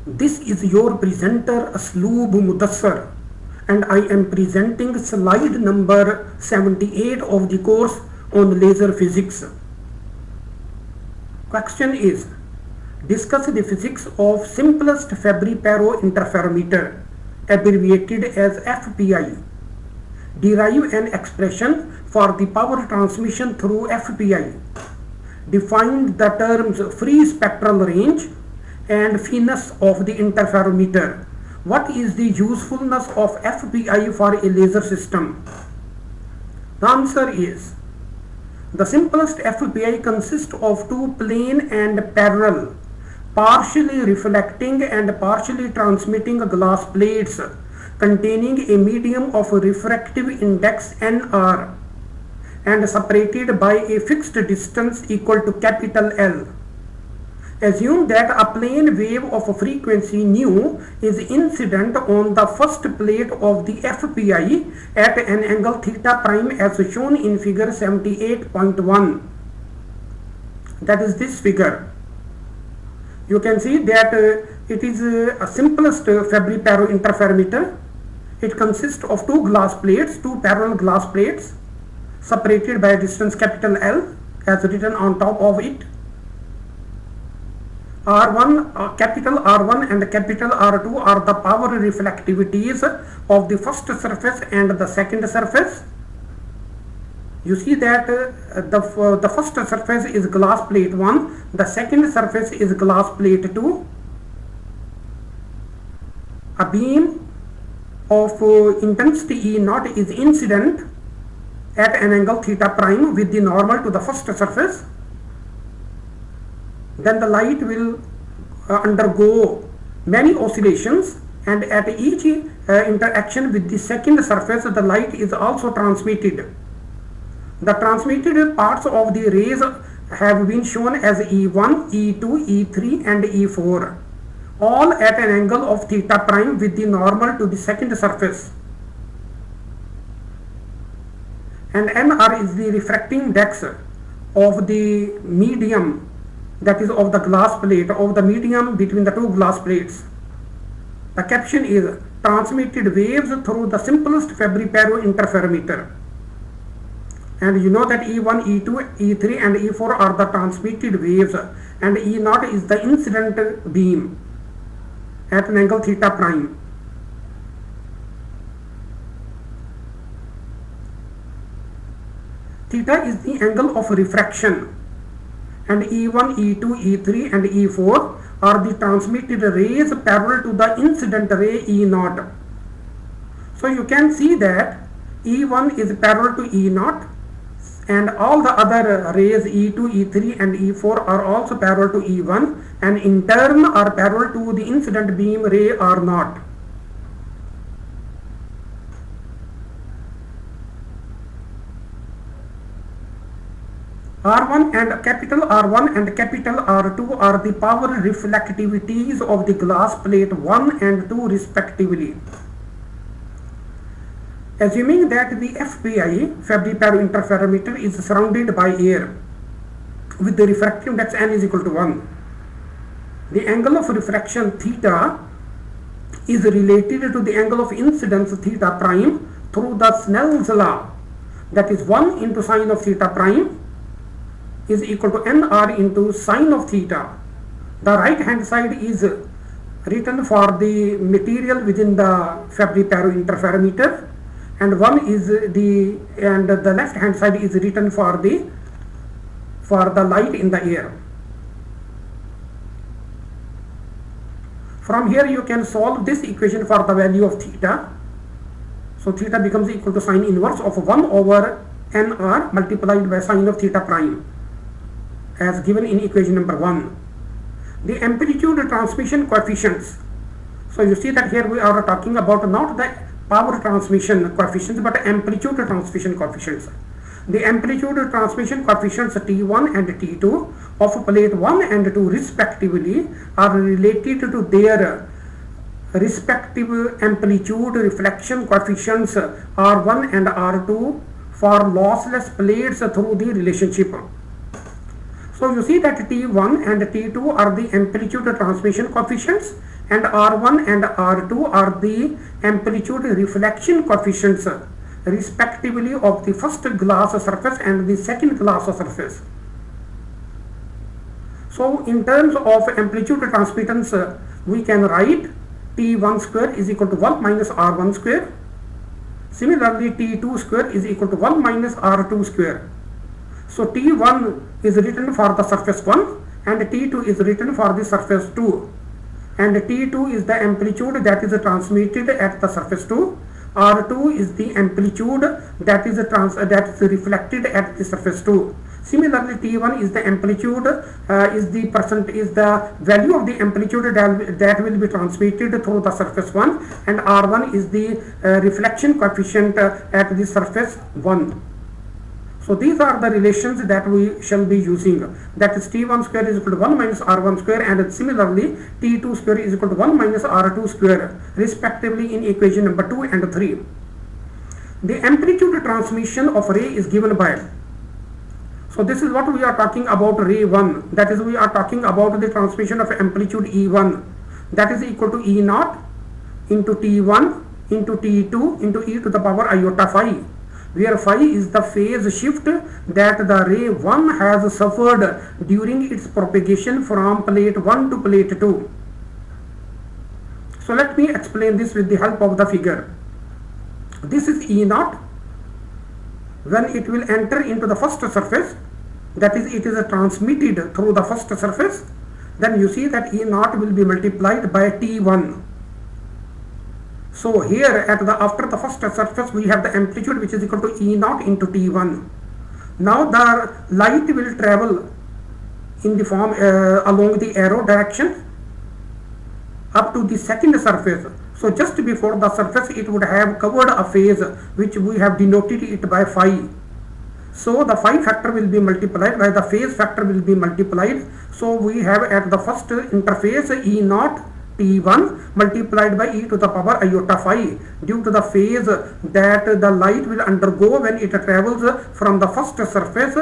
This is your presenter Asloob Mudassar, and I am presenting slide number 78 of the course on laser physics. Question is, discuss the physics of simplest Fabry-Perot interferometer, abbreviated as FPI. Derive an expression for the power transmission through FPI. Define the terms free spectral range and finesse of the interferometer. What is the usefulness of FPI for a laser system? The answer is, the simplest FPI consists of two plain and parallel, partially reflecting and partially transmitting glass plates containing a medium of refractive index Nr and separated by a fixed distance equal to capital L. Assume that a plane wave of frequency nu is incident on the first plate of the FPI at an angle theta prime as shown in figure 78.1. That is this figure. You can see that it is a simplest Fabry-Perot interferometer. It consists of two parallel glass plates separated by a distance capital L as written on top of it. Capital R1 and capital R2 are the power reflectivities of the first surface and the second surface. You see that the first surface is glass plate 1, the second surface is glass plate 2. A beam of intensity E0 is incident at an angle theta prime with the normal to the first surface. Then the light will undergo many oscillations, and at each interaction with the second surface the light is also transmitted. The transmitted parts of the rays have been shown as E1, E2, E3 and E4, all at an angle of theta prime with the normal to the second surface. And Nr is the refracting index of the medium, that is of the glass plate, of the medium between the two glass plates. The caption is transmitted waves through the simplest Fabry-Perot interferometer. And you know that E1, E2, E3 and E4 are the transmitted waves, and E0 is the incident beam at an angle theta prime. Theta is the angle of refraction, and E1, E2, E3 and E4 are the transmitted rays parallel to the incident ray E0. So you can see that E1 is parallel to E0 and all the other rays E2, E3 and E4 are also parallel to E1 and in turn are parallel to the incident beam ray R0. R1 and capital R2 are the power reflectivities of the glass plate 1 and 2 respectively. Assuming that the FPI, Fabry-Perot interferometer, is surrounded by air with the refractive index n is equal to 1, the angle of refraction theta is related to the angle of incidence theta prime through the Snell's law, that is 1 into sine of theta prime is equal to Nr into sine of theta. The right hand side is written for the material within the Fabry-Perot interferometer, and the left hand side is written for the light in the air. From here you can solve this equation for the value of theta. So theta becomes equal to sine inverse of 1 over Nr multiplied by sine of theta prime, as given in equation number 1. The amplitude transmission coefficients. So you see that here we are talking about not the power transmission coefficients but amplitude transmission coefficients. The amplitude transmission coefficients T1 and T2 of plate 1 and 2 respectively are related to their respective amplitude reflection coefficients R1 and R2 for lossless plates through the relationship. So you see that T1 and T2 are the amplitude transmission coefficients and R1 and R2 are the amplitude reflection coefficients respectively of the first glass surface and the second glass surface. So in terms of amplitude transmittance, we can write T1 square is equal to 1 minus R1 square. Similarly, T2 square is equal to 1 minus R2 square. So T1 is written for the surface 1 and T2 is written for the surface 2. And T2 is the amplitude that is transmitted at the surface 2. R2 is the amplitude that is reflected at the surface 2. Similarly, T1 is the amplitude, is the value of the amplitude that will be transmitted through the surface 1, and R1 is the reflection coefficient at the surface 1. So these are the relations that we shall be using. That is T1 square is equal to 1 minus R1 square, and similarly T2 square is equal to 1 minus R2 square respectively in equation number 2 and 3. The amplitude transmission of ray is given by, so this is what we are talking about ray 1, that is we are talking about the transmission of amplitude E1, that is equal to E0 into T1 into T2 into e to the power iota phi, where phi is the phase shift that the ray 1 has suffered during its propagation from plate 1 to plate 2. So let me explain this with the help of the figure. This is E0 when it will enter into the first surface, that is it is transmitted through the first surface, then you see that E0 will be multiplied by T1. So here after the first surface we have the amplitude which is equal to E0 into T1. Now the light will travel in the form along the arrow direction up to the second surface. So just before the surface it would have covered a phase which we have denoted it by phi. So the phi factor will be multiplied by the phase factor will be multiplied. So we have at the first interface E0 T1 multiplied by e to the power iota phi due to the phase that the light will undergo when it travels from the first surface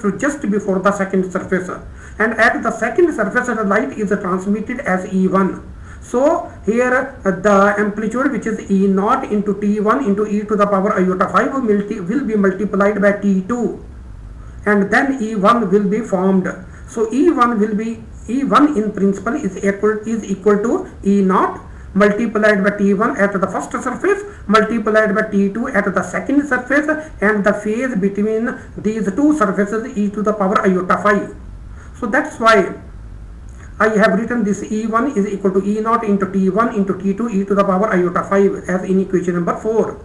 to just before the second surface, and at the second surface the light is transmitted as E1. So here the amplitude which is E0 into T1 into e to the power iota phi will be multiplied by T2, and then E1 will be formed. So E1 in principle is equal to E0 multiplied by T1 at the first surface multiplied by T2 at the second surface, and the phase between these two surfaces e to the power iota phi. So that's why I have written this E1 is equal to E0 into T1 into T2 e to the power iota phi as in equation number 4.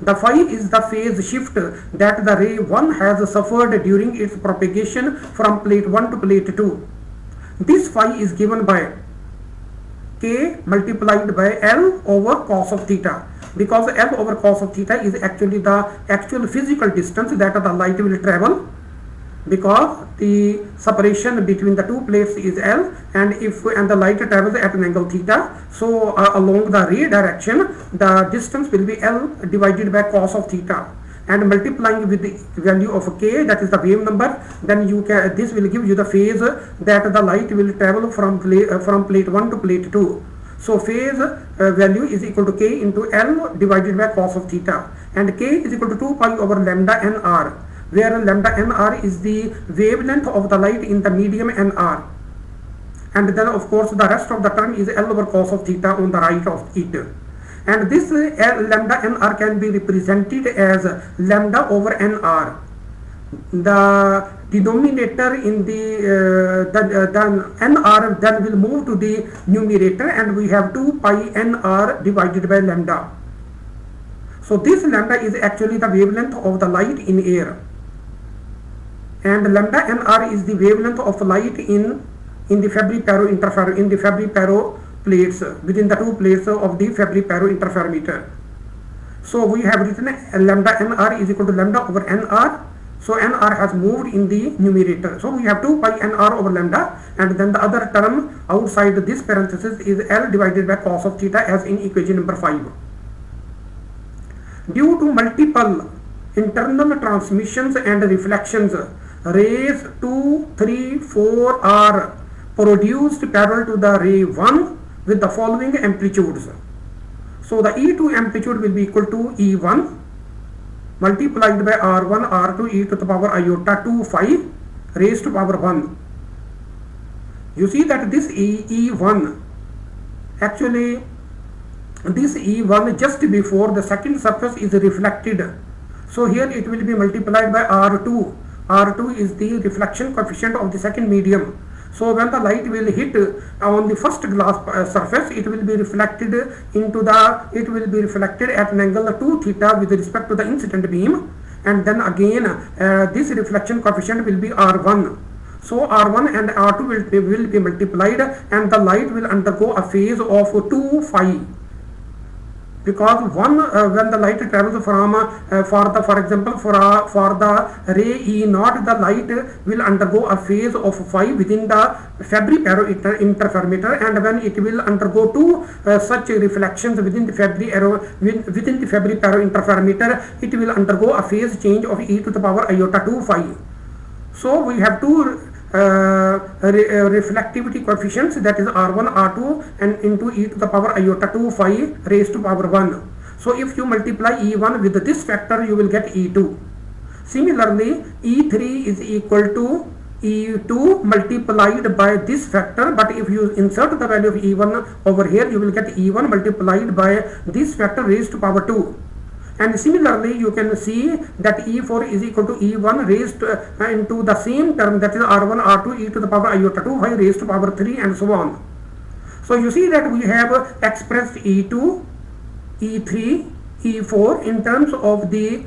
The phi is the phase shift that the ray 1 has suffered during its propagation from plate 1 to plate 2. This phi is given by K multiplied by L over cos of theta, because L over cos of theta is actually the actual physical distance that the light will travel, because the separation between the two plates is L, and the light travels at an angle theta, so along the ray direction the distance will be L divided by cos of theta, and multiplying with the value of K, that is the wave number, then this will give you the phase that the light will travel from plate 1 to plate 2. So phase value is equal to K into L divided by cos of theta, and K is equal to 2 pi over lambda nr, where lambda nr is the wavelength of the light in the medium nr, and then of course the rest of the term is L over cos of theta on the right of it. And this lambda nr can be represented as lambda over nr. The denominator in the nr then will move to the numerator, and we have 2 pi nr divided by lambda. So this lambda is actually the wavelength of the light in air, and lambda nr is the wavelength of light in the Fabry-Perot in the Fabry-Perot plates, within the two plates of the Fabry-Perot interferometer. So we have written lambda nr is equal to lambda over nr. So nr has moved in the numerator. So we have 2 pi nr over lambda, and then the other term outside this parenthesis is L divided by cos of theta as in equation number 5. Due to multiple internal transmissions and reflections, rays 2, 3, 4 are produced parallel to the ray 1 with the following amplitudes. So the E2 amplitude will be equal to E1 multiplied by R1 R2 e to the power iota 2 phi raised to power 1. You see that this E1, actually this E1 just before the second surface is reflected. So here it will be multiplied by R2. R2 is the reflection coefficient of the second medium. So when the light will hit on the first glass surface, it will be reflected at an angle 2 theta with respect to the incident beam, and then again this reflection coefficient will be R1. So R1 and R2 will be multiplied, and the light will undergo a phase of 2 phi. Because when the light travels from for example for the ray E0, the light will undergo a phase of phi within the Fabry-Perot interferometer, and when it will undergo two such reflections within the Fabry-Perot interferometer, it will undergo a phase change of e to the power iota 2 phi. So we have two reflectivity coefficients, that is R1 R2 and into e to the power iota 2 phi raised to power 1. So if you multiply E1 with this factor, you will get E2. Similarly, E3 is equal to E2 multiplied by this factor, but if you insert the value of E1 over here, you will get E1 multiplied by this factor raised to power 2. And similarly, you can see that E4 is equal to E1 raised into the same term, that is R1 R2 e to the power iota 2 phi raised to power 3, and so on. So you see that we have expressed E2, E3, E4 in terms of the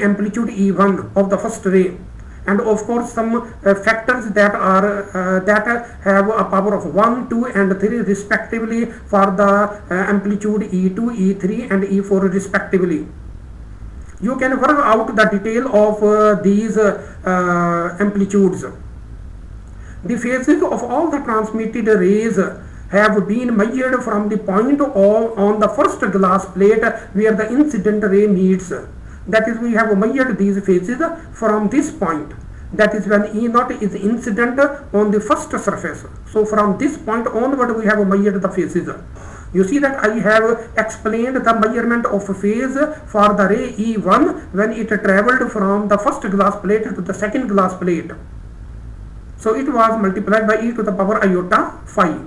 amplitude E1 of the first ray, and of course some factors that have a power of 1, 2 and 3 respectively for the amplitude E2, E3 and E4 respectively. You can work out the detail of these amplitudes. The phases of all the transmitted rays have been measured from the point on the first glass plate where the incident ray meets. That is, we have measured these phases from this point. That is when E0 is incident on the first surface. So from this point onward, we have measured the phases. You see that I have explained the measurement of phase for the ray E1 when it travelled from the first glass plate to the second glass plate. So it was multiplied by e to the power iota phi.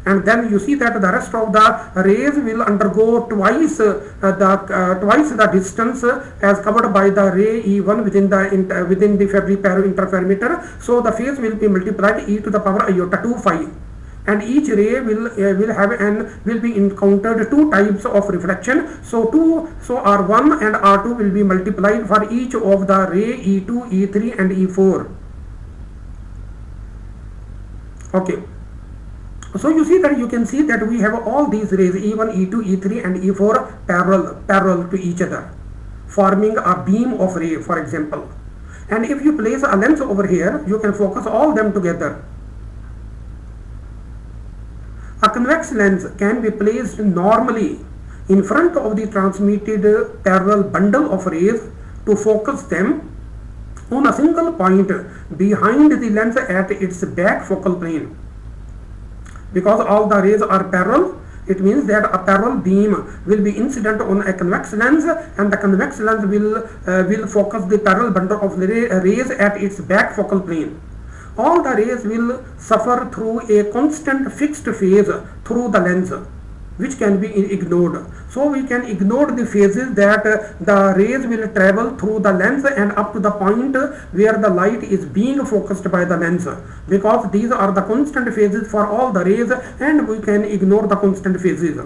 And then you see that the rest of the rays will undergo twice the distance as covered by the ray E1 within the Fabry-Perot interferometer. So the phase will be multiplied e to the power iota 2 phi, and each ray will be encountered two types of reflection. So R1 and R2 will be multiplied for each of the ray E2, E3 and E4. Okay. So you see that you can see that we have all these rays E1, E2, E3 and E4 parallel to each other, forming a beam of ray, for example. And if you place a lens over here, you can focus all them together. A convex lens can be placed normally in front of the transmitted parallel bundle of rays to focus them on a single point behind the lens at its back focal plane. Because all the rays are parallel, it means that a parallel beam will be incident on a convex lens, and the convex lens will focus the parallel bundle of rays at its back focal plane. All the rays will suffer through a constant fixed phase through the lens, which can be ignored. So we can ignore the phases that the rays will travel through the lens and up to the point where the light is being focused by the lens, because these are the constant phases for all the rays, and we can ignore the constant phases.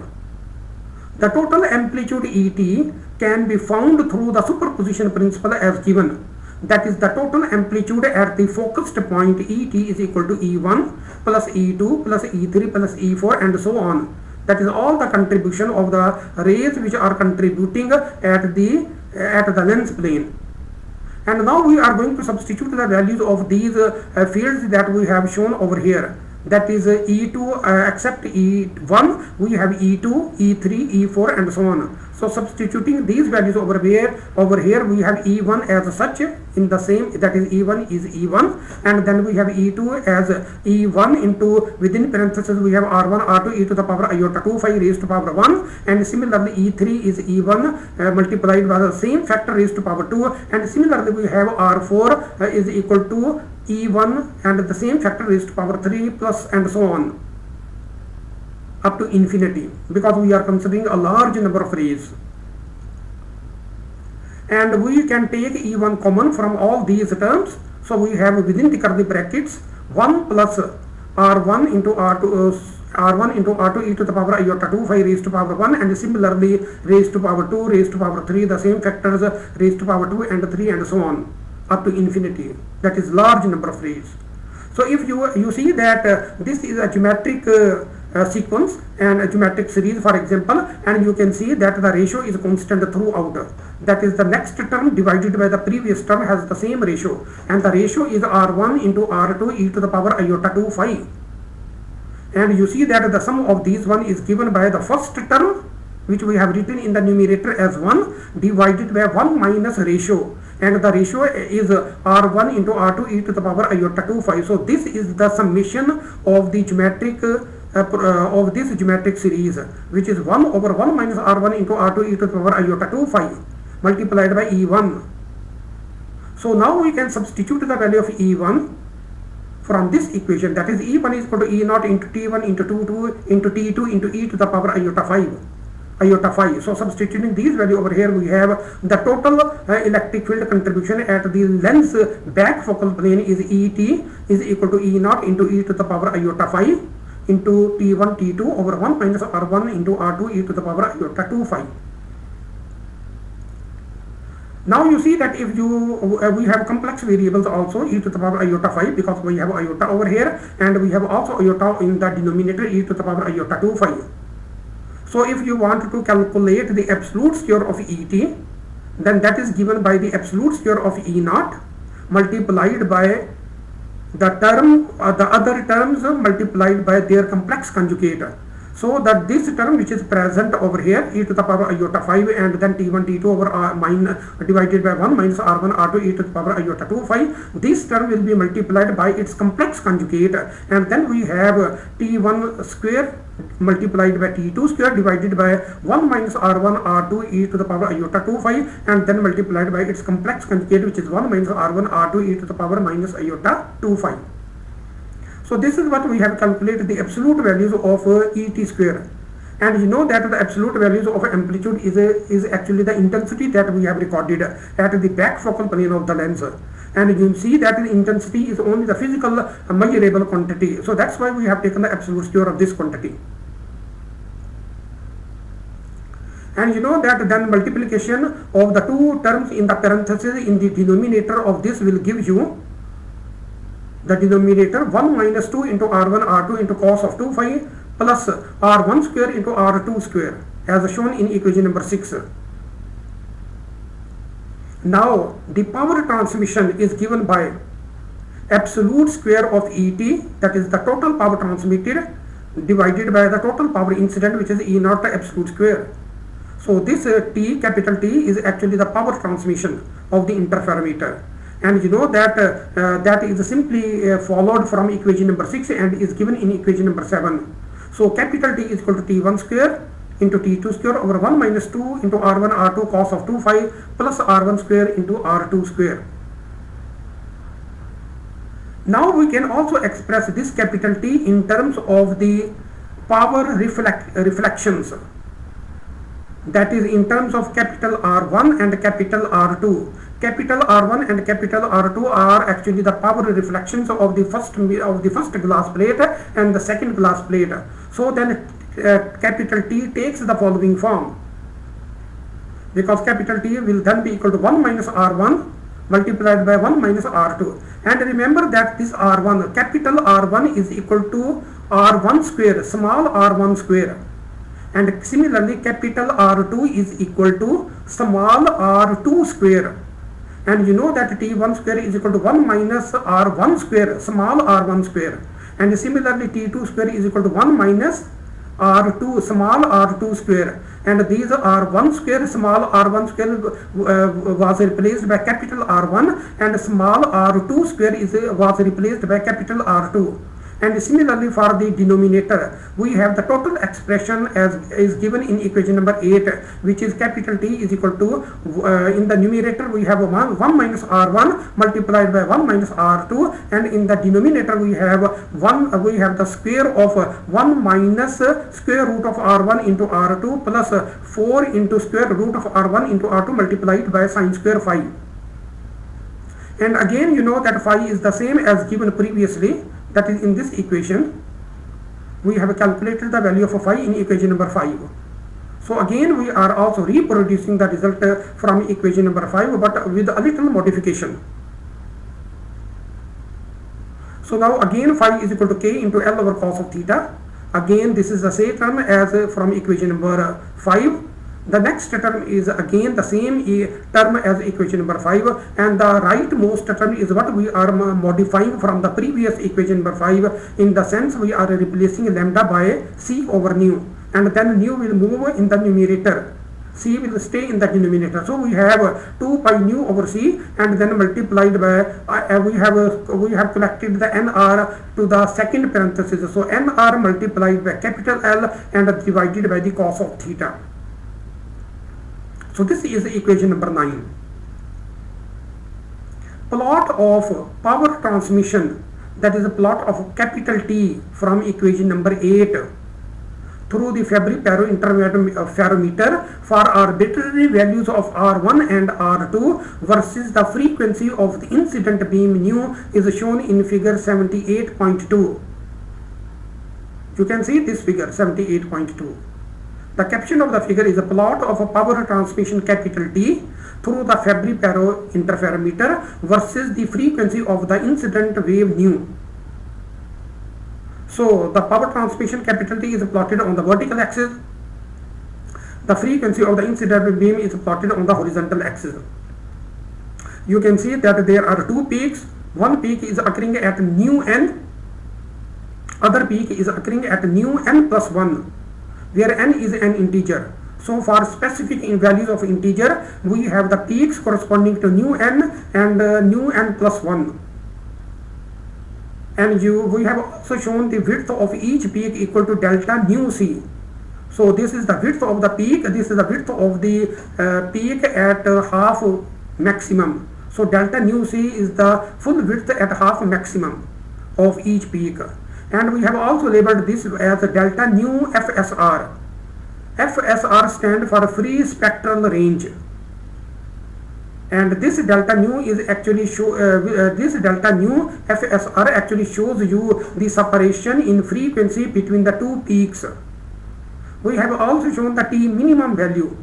The total amplitude ET can be found through the superposition principle as given. That is, the total amplitude at the focused point ET is equal to E1 plus E2 plus E3 plus E4 and so on. That is all the contribution of the rays which are contributing at the lens plane. And now we are going to substitute the values of these fields that we have shown over here. That is E2 except E1, we have E2, E3, E4 and so on. So substituting these values over here we have E1 as such in the same, that is E1 is E1, and then we have E2 as E1 into within parentheses we have R1 R2 e to the power iota 2 phi raised to power 1, and similarly E3 is E1 multiplied by the same factor raised to power 2, and similarly we have R4 is equal to E1 and the same factor raised to power 3 plus and so on up to infinity, because we are considering a large number of rays. And we can take E1 common from all these terms. So we have within the curly brackets 1 plus R1 into R2 e to the power iota 2 phi raised to power 1, and similarly raised to power 2, raised to power 3, the same factors raised to power 2 and 3 and so on up to infinity. That is large number of rays. So if you see that this is a geometric sequence and a geometric series, for example, and you can see that the ratio is constant throughout. That is, the next term divided by the previous term has the same ratio, and the ratio is R1 into R2 e to the power iota 2 phi. And you see that the sum of these one is given by the first term, which we have written in the numerator as 1, divided by 1 minus ratio, and the ratio is R1 into R2 e to the power iota 2 phi. So this is the summation of the geometric of this geometric series, which is 1 over 1 minus R1 into R2 e to the power iota 2 phi multiplied by E1. So now we can substitute the value of E1 from this equation, that is E1 is equal to E0 into T1 into T2 into T2 into e to the power iota 5. So substituting these value over here, we have the total electric field contribution at the lens back focal plane is ET is equal to E0 into e to the power iota 5 into T1 T2 over 1 minus R1 into R2 e to the power iota 2 phi. Now you see that if we have complex variables also e to the power iota 5, because we have iota over here, and we have also iota in the denominator e to the power iota 2 phi. So if you want to calculate the absolute square of ET, then that is given by the absolute square of E0 multiplied by the term the other terms multiplied by their complex conjugate. So that this term which is present over here e to the power iota 5 and then T1 T2 over divided by 1 minus R1 R2 e to the power iota 2 phi, this term will be multiplied by its complex conjugate, and then we have T1 square multiplied by T2 square divided by 1 minus R1 R2 e to the power iota 2 phi, and then multiplied by its complex conjugate, which is 1 minus R1 R2 e to the power minus iota 2 phi. So this is what we have calculated the absolute values of ET square, and you know that the absolute values of amplitude is actually the intensity that we have recorded at the back focal plane of the lens, and you see that the intensity is only the physical measurable quantity. So that's why we have taken the absolute square of this quantity. And you know that then multiplication of the two terms in the parenthesis in the denominator of this will give you the denominator 1 minus 2 into R1 R2 into cos of 2 phi plus R1 square into R2 square, as shown in equation number 6. Now the power transmission is given by absolute square of ET, that is the total power transmitted, divided by the total power incident, which is E0 absolute square. So this T, capital T, is actually the power transmission of the interferometer. And you know that that is simply followed from equation number 6 and is given in equation number 7. So capital T is equal to T1 square into T2 square over 1 minus 2 into R1 R2 cos of 2 phi plus R1 square into R2 square. Now we can also express this capital T in terms of the power reflections. That is in terms of capital R1 and capital R2. Capital R1 and capital R2 are actually the power reflections of the first glass plate and the second glass plate. So then capital T takes the following form, because capital T will then be equal to 1 minus R1 multiplied by 1 minus R2. And remember that this R1, capital R1 is equal to R1 square, small r1 square. And similarly capital R2 is equal to small r2 square. And you know that T1 square is equal to 1 minus R1 square, small r1 square. And similarly T2 square is equal to 1 minus r2 small r2 square, and these r1 square small r1 square was replaced by capital R1, and small r2 square was replaced by capital R2. And similarly for the denominator, we have the total expression as is given in equation number 8, which is capital T is equal to, in the numerator we have 1 minus R1 multiplied by 1 minus R2, and in the denominator we have the square of 1 minus square root of R1 into R2 plus 4 into square root of R1 into R2 multiplied by sine square phi. And again you know that phi is the same as given previously, that is in this equation. We have calculated the value of phi in equation number 5. So again we are also reproducing the result from equation number 5, but with a little modification. So now again phi is equal to k into L over cos of theta. Again this is the same term as from equation number 5. The next term is again the same term as equation number 5, and the rightmost term is what we are modifying from the previous equation number 5, in the sense we are replacing lambda by c over nu, and then nu will move in the numerator, c will stay in the denominator. So we have 2 pi nu over c, and then multiplied by we have collected the nr to the second parenthesis, so nr multiplied by capital L and divided by the cos of theta. So this is equation number 9. Plot of power transmission, that is a plot of capital T from equation number 8 through the Fabry-Perot interferometer for arbitrary values of R1 and R2 versus the frequency of the incident beam nu is shown in figure 78.2. You can see this figure 78.2. The caption of the figure is a plot of a power transmission capital T through the Fabry-Perot interferometer versus the frequency of the incident wave nu. So the power transmission capital T is plotted on the vertical axis. The frequency of the incident beam is plotted on the horizontal axis. You can see that there are two peaks. One peak is occurring at nu n, other peak is occurring at nu n plus 1, where n is an integer. So for specific values of integer, we have the peaks corresponding to nu n and nu n plus 1. And we have also shown the width of each peak equal to delta nu c. So this is the width of the peak, this is the width of the peak at half maximum. So delta nu c is the full width at half maximum of each peak. And we have also labeled this as delta nu FSR. FSR stands for free spectral range. And this delta nu is actually this delta nu FSR actually shows you the separation in frequency between the two peaks. We have also shown the T minimum value,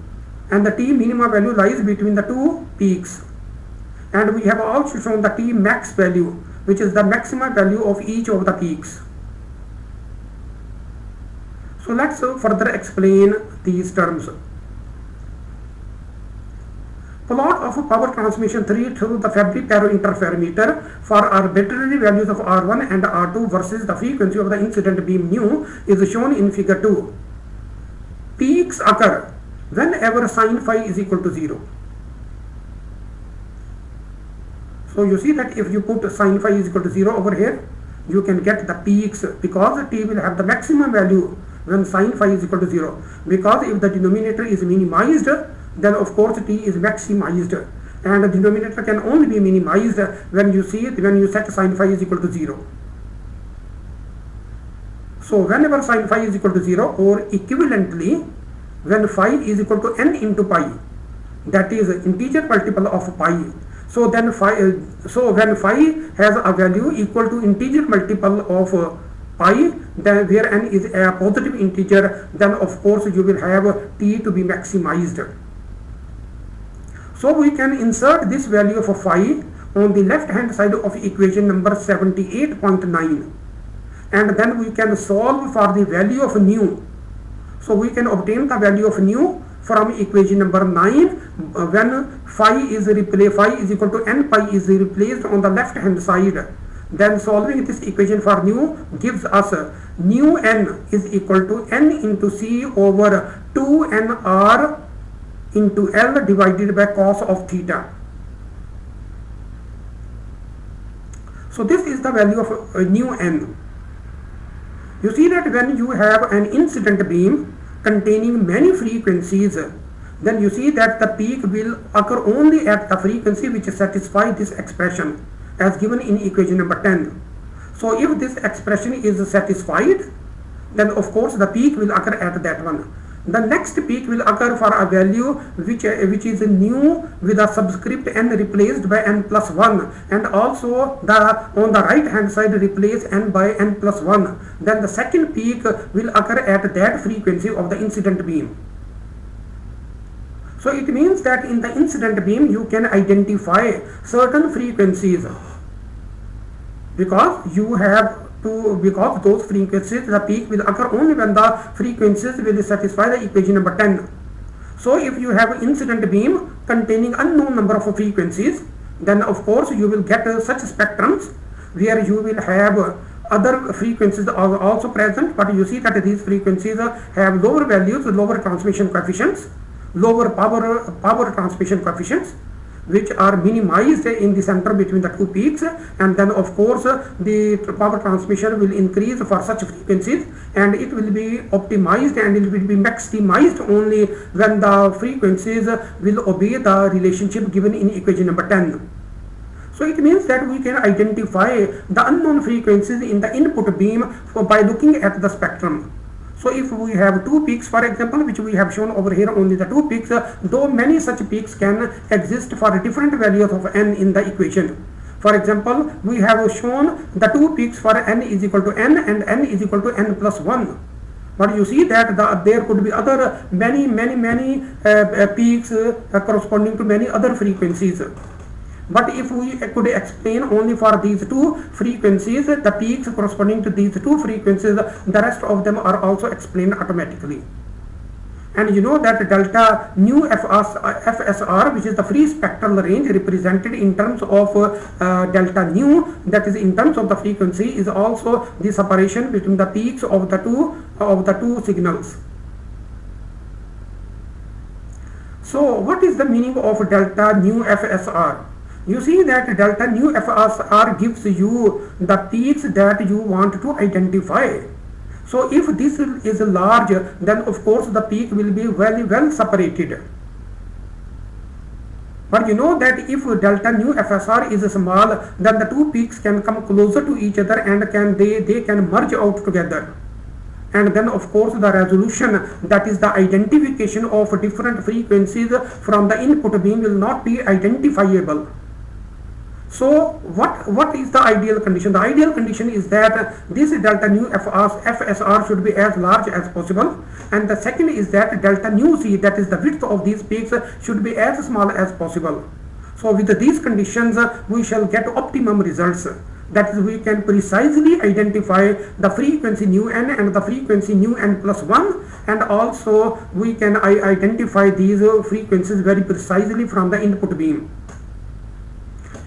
and the T minimum value lies between the two peaks. And we have also shown the T max value, which is the maximum value of each of the peaks. So let's further explain these terms. Plot of power transmission 3 through the Fabry-Perot interferometer for arbitrary values of R1 and R2 versus the frequency of the incident beam nu is shown in figure 2. Peaks occur whenever sin phi is equal to 0. So you see that if you put sin phi is equal to 0 over here, you can get the peaks, because T will have the maximum value when sin phi is equal to 0. Because if the denominator is minimized, then of course T is maximized, and the denominator can only be minimized when you set sin phi is equal to 0. So whenever sin phi is equal to 0, or equivalently when phi is equal to n into pi, that is integer multiple of pi, so then when phi has a value equal to integer multiple of pi, then where n is a positive integer, then of course you will have T to be maximized. So we can insert this value of phi on the left hand side of equation number 78.9, and then we can solve for the value of nu. So we can obtain the value of nu from equation number 9 when phi is equal to n pi is replaced on the left hand side. Then solving this equation for nu gives us nu n is equal to n into c over 2nr into L divided by cos of theta. So this is the value of nu n. You see that when you have an incident beam containing many frequencies, then you see that the peak will occur only at the frequency which satisfies this expression as given in equation number 10. So if this expression is satisfied, then of course the peak will occur at that one. The next peak will occur for a value which is nu with a subscript n replaced by n plus 1, and also on the right hand side replace n by n plus 1. Then the second peak will occur at that frequency of the incident beam. So it means that in the incident beam you can identify certain frequencies because those frequencies, the peak will occur only when the frequencies will satisfy the equation number 10. So if you have incident beam containing unknown number of frequencies, then of course you will get such spectrums where you will have other frequencies are also present, but you see that these frequencies have lower values, lower transmission coefficients, lower power transmission coefficients, which are minimized in the center between the two peaks, and then of course the power transmission will increase for such frequencies, and it will be optimized and it will be maximized only when the frequencies will obey the relationship given in equation number 10. So it means that we can identify the unknown frequencies in the input beam by looking at the spectrum. So if we have two peaks, for example, which we have shown over here, only the two peaks, though many such peaks can exist for different values of n in the equation. For example, we have shown the two peaks for n is equal to n and n is equal to n plus 1. But you see that there could be other many peaks corresponding to many other frequencies. But if we could explain only for these two frequencies, the peaks corresponding to these two frequencies, the rest of them are also explained automatically. And you know that delta nu FSR, which is the free spectral range represented in terms of delta nu, that is in terms of the frequency, is also the separation between the peaks of the two signals. So what is the meaning of delta nu FSR? You see that delta nu FSR gives you the peaks that you want to identify. So if this is large, then of course the peak will be very well separated. But you know that if delta nu FSR is small, then the two peaks can come closer to each other and they can merge out together. And then of course the resolution, that is the identification of different frequencies from the input beam, will not be identifiable. So what is the ideal condition? The ideal condition is that this delta nu FSR should be as large as possible, and the second is that delta nu C, that is the width of these peaks, should be as small as possible. So with these conditions we shall get optimum results. That is, we can precisely identify the frequency nu n and the frequency nu n plus 1, and also we can identify these frequencies very precisely from the input beam.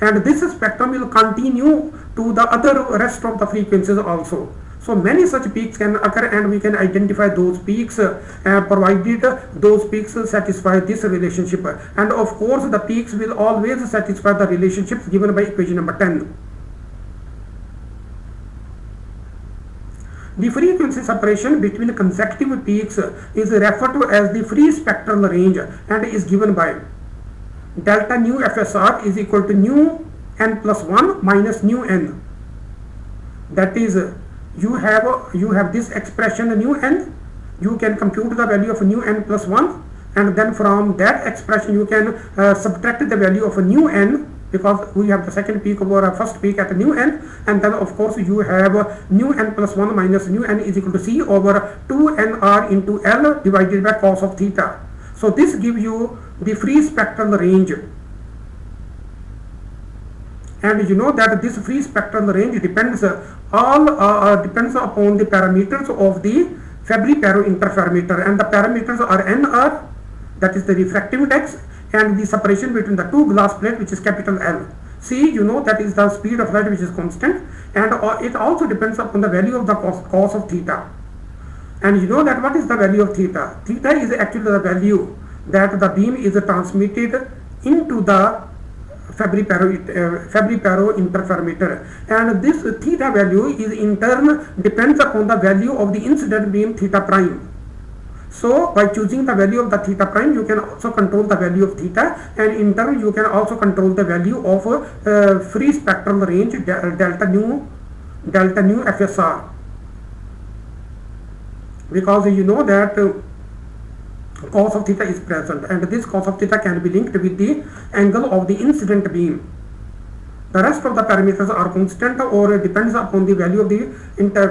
And this spectrum will continue to the other rest of the frequencies also. So many such peaks can occur, and we can identify those peaks provided those peaks satisfy this relationship. And of course the peaks will always satisfy the relationships given by equation number 10. The frequency separation between consecutive peaks is referred to as the free spectral range and is given by delta nu FSR is equal to nu n plus 1 minus nu n. That is, you have this expression nu n, you can compute the value of nu n plus 1, and then from that expression you can subtract the value of nu n, because we have the second peak over a first peak at nu n, and then of course you have nu n plus 1 minus nu n is equal to c over 2nr into L divided by cos of theta. So this gives you the free spectral range, and you know that this free spectral range depends upon the parameters of the Fabry-Perot interferometer, and the parameters are nr, that is the refractive index, and the separation between the two glass plates, which is capital L. C, you know, that is the speed of light which is constant, and it also depends upon the value of the cos of theta. And you know that what is the value of theta? Theta is actually the value that the beam is transmitted into the Fabry-Perot interferometer, and this theta value is in turn depends upon the value of the incident beam theta prime. So by choosing the value of the theta prime, you can also control the value of theta, and in turn you can also control the value of free spectral range delta nu FSR, because you know that cos of theta is present, and this cos of theta can be linked with the angle of the incident beam. The rest of the parameters are constant or depends upon the value of the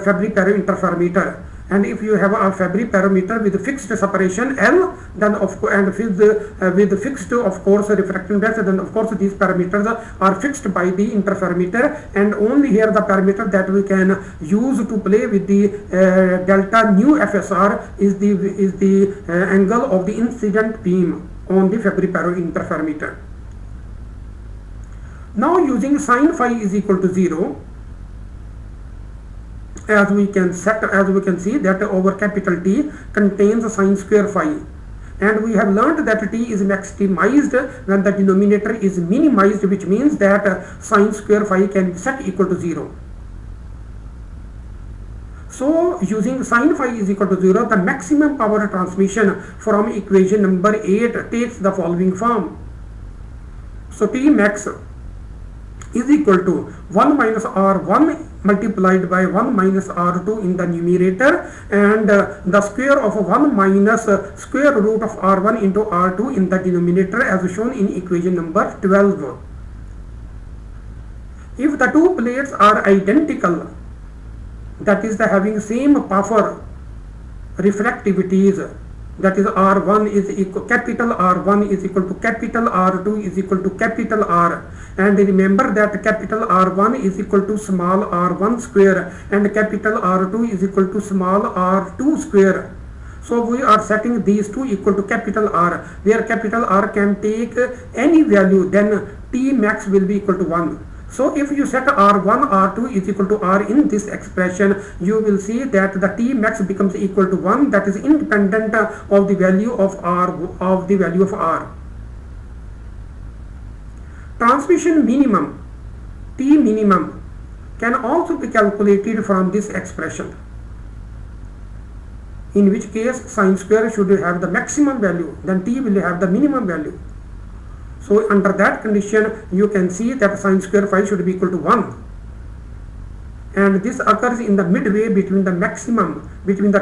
Fabry-Perot interferometer. And if you have a Fabry-Perot with fixed separation L, then with fixed of course refracting index, then of course these parameters are fixed by the interferometer, and only here the parameter that we can use to play with the delta nu FSR is the angle of the incident beam on the Fabry-Perot interferometer. Now using sin phi is equal to 0, as we can see that over capital T contains sin square phi, and we have learned that T is maximized when the denominator is minimized, which means that sin square phi can be set equal to 0. So using sin phi is equal to 0, the maximum power transmission from equation number 8 takes the following form. So T max is equal to 1 minus R1 multiplied by 1 minus R2 in the numerator, and the square of 1 minus square root of R1 into R2 in the denominator, as shown in equation number 12. If the two plates are identical, that is having same power refractivities, that is R1 is equal capital R1 is equal to capital R2 is equal to capital R, and remember that capital R1 is equal to small r1 square and capital R2 is equal to small r2 square. So we are setting these two equal to capital R, where capital R can take any value, then T max will be equal to 1. So if you set R1, R2 is equal to R in this expression, you will see that the T max becomes equal to 1, that is independent of the value of R, Transmission minimum, T minimum, can also be calculated from this expression, in which case sin square should have the maximum value, then T will have the minimum value. So under that condition, you can see that sin square phi should be equal to 1, and this occurs in the midway between the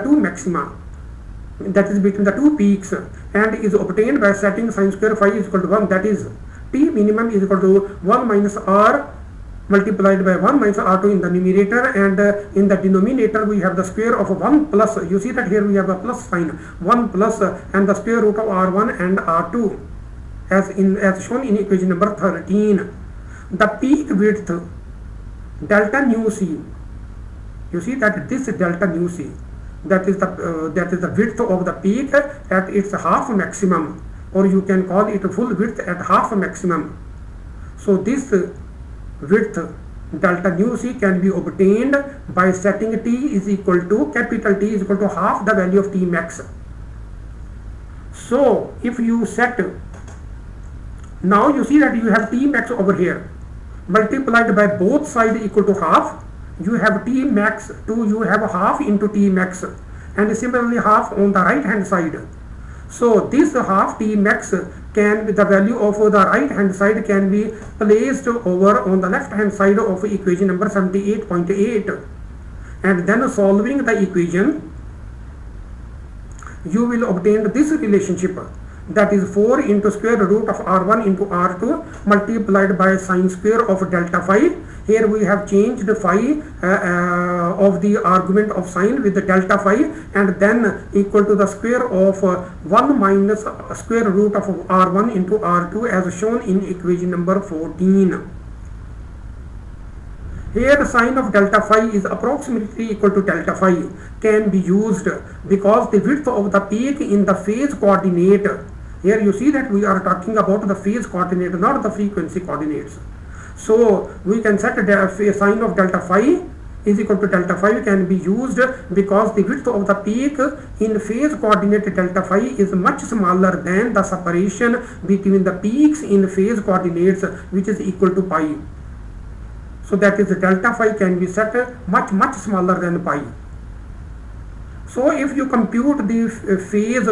two maxima, that is between the two peaks, and is obtained by setting sin square phi is equal to 1, that is T minimum is equal to 1 minus R multiplied by 1 minus R2 in the numerator, and in the denominator we have the square of 1 plus, you see that here we have a plus sign, 1 plus and the square root of R1 and R2. As shown in equation number 13, the peak width delta nu c, you see that this delta nu c, that is the width of the peak at its half maximum, or you can call it full width at half maximum. So this width delta nu c can be obtained by setting T is equal to capital T is equal to half the value of T max. So if you set, now you see that you have T max over here multiplied by both sides equal to half, you have T max you have half into T max, and similarly half on the right hand side. So this half T max can be the value of the right hand side can be placed over on the left hand side of equation number 78.8, and then solving the equation you will obtain this relationship, that is 4 into square root of R1 into R2 multiplied by sin square of delta phi. Here we have changed phi of the argument of sine with the delta phi, and then equal to the square of 1 minus square root of R1 into R2 as shown in equation number 14. Here the sign of delta phi is approximately equal to delta phi can be used because the width of the peak in the phase coordinate, here you see that we are talking about the phase coordinate, not the frequency coordinates. So we can set a sign of delta phi is equal to delta phi can be used because the width of the peak in phase coordinate delta phi is much smaller than the separation between the peaks in phase coordinates, which is equal to pi. So that is delta phi can be set much smaller than pi. So if you compute the phase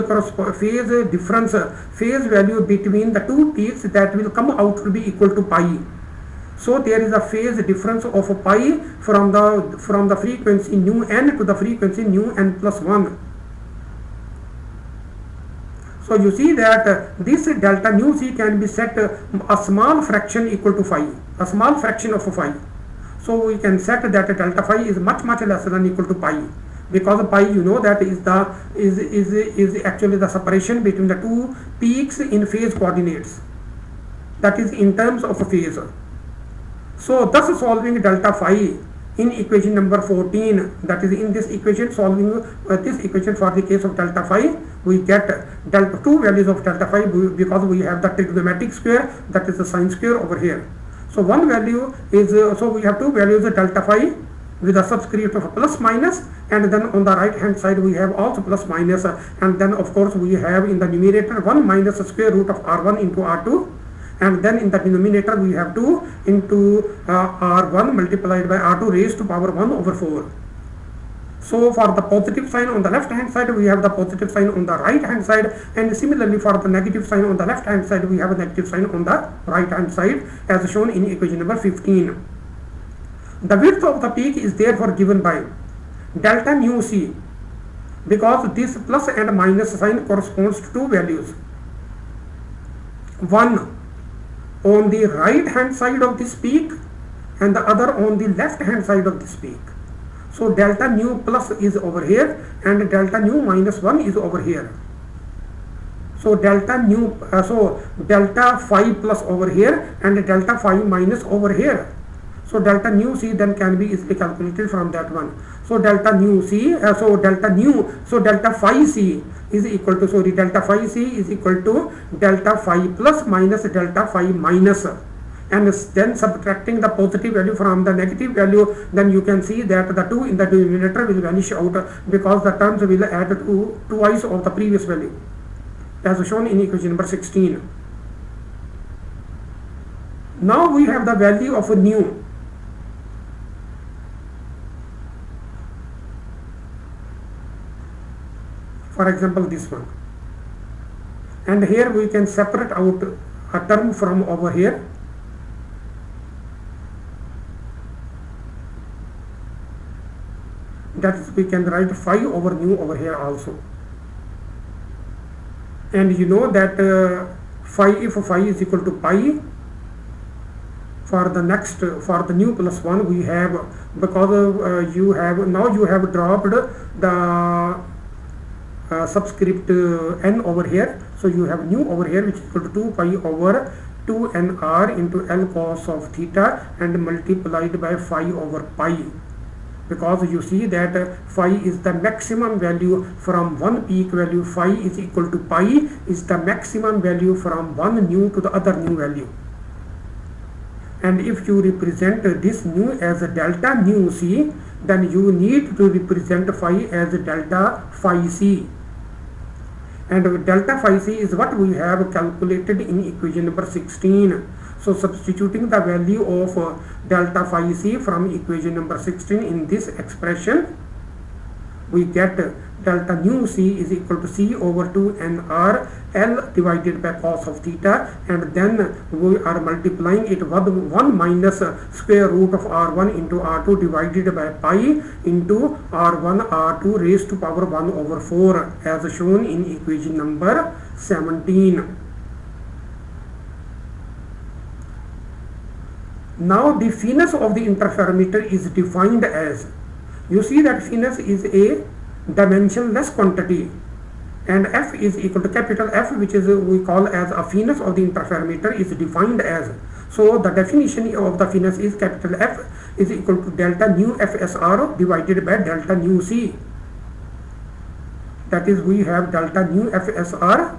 difference, phase value between the two peaks, that will come out to be equal to pi. So there is a phase difference of pi from the frequency nu n to the frequency nu n plus 1. So you see that this delta nu c can be set a small fraction equal to phi, a small fraction of phi. So we can set that delta phi is much less than equal to pi, because pi, you know, that is actually the separation between the two peaks in phase coordinates, that is in terms of phase. So thus solving delta phi in equation number 14, that is in this equation, solving this equation for the case of delta phi, we get two values of delta phi because we have the trigonometric square, that is the sine square over here. So one value is, so we have two values of delta phi with a subscript of plus minus, and then on the right hand side we have also plus minus, and then of course we have in the numerator 1 minus the square root of r1 into r2, and then in the denominator we have 2 into r1 multiplied by r2 raised to power 1 over 4. So for the positive sign on the left hand side we have the positive sign on the right hand side, and similarly for the negative sign on the left hand side we have a negative sign on the right hand side, as shown in equation number 15. The width of the peak is therefore given by delta nu c, because this plus and minus sign corresponds to two values, one on the right hand side of this peak and the other on the left hand side of this peak. So delta nu plus is over here and delta nu minus 1 is over here. So delta phi plus over here and delta phi minus over here. So delta nu c then can be easily calculated from that one. So delta phi c is equal to, delta phi c is equal to delta phi plus minus delta phi minus, and then subtracting the positive value from the negative value, then you can see that the 2 in the denominator will vanish out, because the terms will add to twice of the previous value, as shown in equation number 16. Now we have the value of nu. For example, this one, and here we can separate out a term from over here. That is, we can write phi over nu over here also. And you know that if phi is equal to pi, for the nu plus 1 we have, because you have dropped the subscript n over here, so you have nu over here which is equal to 2 pi over 2 nr into L cos of theta and multiplied by phi over pi, because you see that phi is the maximum value from one peak value, phi is equal to pi is the maximum value from one nu to the other nu value. And if you represent this nu as a delta nu c, then you need to represent phi as delta phi c. And delta phi c is what we have calculated in equation number 16. So substituting the value of delta phi c from equation number 16 in this expression, we get delta nu c is equal to c over 2 nr L divided by cos of theta, and then we are multiplying it with 1 minus square root of r1 into r2 divided by pi into r1 r2 raised to power 1 over 4, as shown in equation number 17. Now the finesse of the interferometer is defined as, you see that finesse is a dimensionless quantity, and f is equal to capital F, which is we call as a finesse of the interferometer, is defined as, so the definition of the finesse is capital F is equal to delta nu FSR divided by delta nu C. That is, we have delta nu FSR,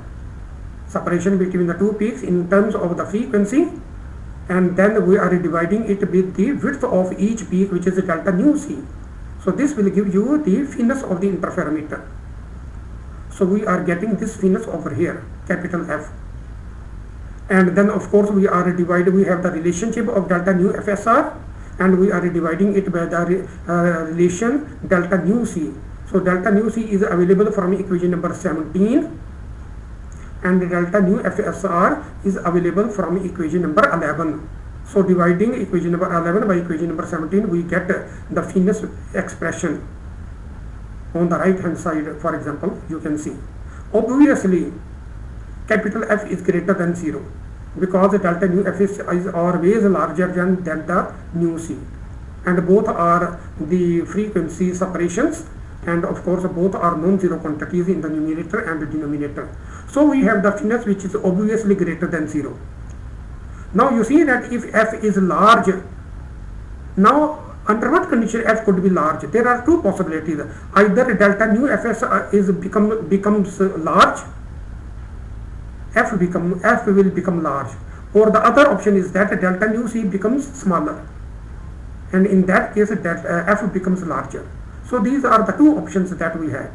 separation between the two peaks in terms of the frequency, and then we are dividing it with the width of each peak, which is delta nu c. So this will give you the finesse of the interferometer. So we are getting this finesse over here, capital F. And then of course we have the relationship of delta nu FSR, and we are dividing it by the relation delta nu c. So delta nu c is available from equation number 17, and delta nu FSR is available from equation number 11. So dividing equation number 11 by equation number 17, we get the finesse expression. On the right hand side, for example, you can see obviously capital F is greater than 0, because delta nu F is always larger than delta nu c, and both are the frequency separations, and of course both are non-zero quantities in the numerator and the denominator. So we have the finesse which is obviously greater than 0. Now you see that if F is large, now under what condition F could be large? There are two possibilities. Either delta nu Fs becomes large, F will become large, or the other option is that delta nu c becomes smaller, and in that case F becomes larger. So these are the two options that we have,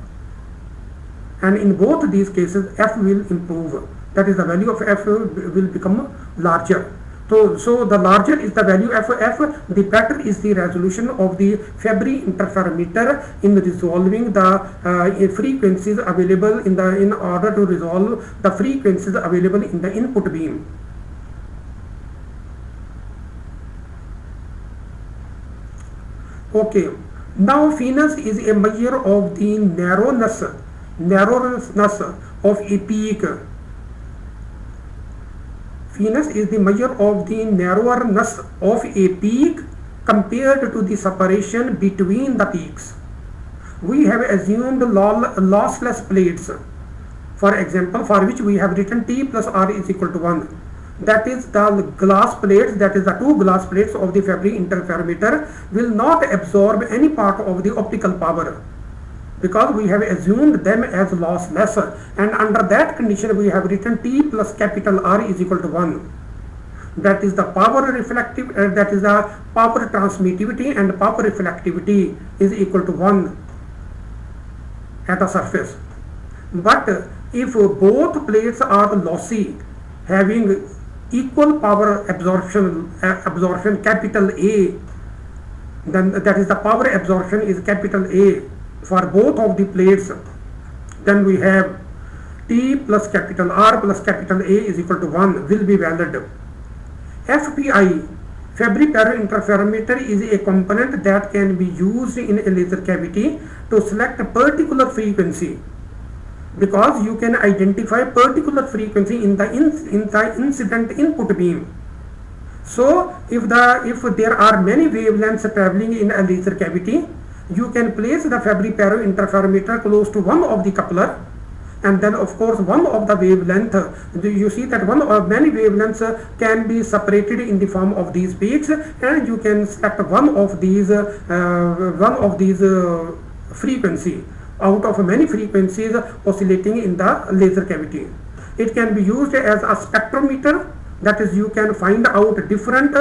and in both these cases F will improve, that is the value of F will become larger. So the larger is the value of F, the better is the resolution of the Fabry interferometer in resolving the frequencies available in order to resolve the frequencies available in the input beam. Okay, now finesse is a measure of the narrowness of a peak. Finesse is the measure of the narrowness of a peak compared to the separation between the peaks. We have assumed lossless plates, for example, for which we have written T plus R is equal to 1. That is, the glass plates, that is the two glass plates of the Fabry interferometer, will not absorb any part of the optical power, because we have assumed them as lossless, and under that condition we have written T plus capital R is equal to 1. That is the power that is the power transmittivity, and power reflectivity is equal to 1 at the surface. But if both plates are lossy, having equal power absorption capital A, then that is the power absorption is capital A for both of the plates, then we have T plus capital R plus capital A is equal to 1 will be valid. FPI, Fabry-Perot interferometer, is a component that can be used in a laser cavity to select a particular frequency, because you can identify particular frequency in the incident input beam. So if there are many wavelengths traveling in a laser cavity, you can place the Fabry-Perot interferometer close to one of the coupler, and then of course one of the wavelength, you see that one of many wavelengths can be separated in the form of these peaks, and you can select one of these frequency out of many frequencies oscillating in the laser cavity. It can be used as a spectrometer, that is, you can find out different,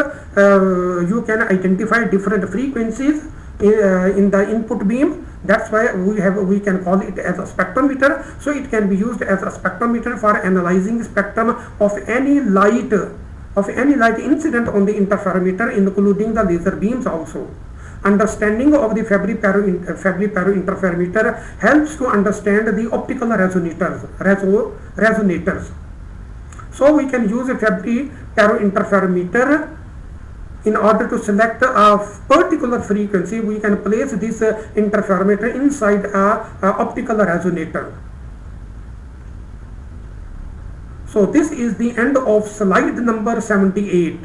you can identify different frequencies in the input beam. That's why we can call it as a spectrometer. So it can be used as a spectrometer for analyzing spectrum of any light incident on the interferometer, including the laser beams also. Understanding of the Fabry-Perot interferometer helps to understand the optical resonators. So we can use a Fabry-Perot interferometer in order to select a particular frequency. We can place this interferometer inside a optical resonator. So this is the end of slide number 78.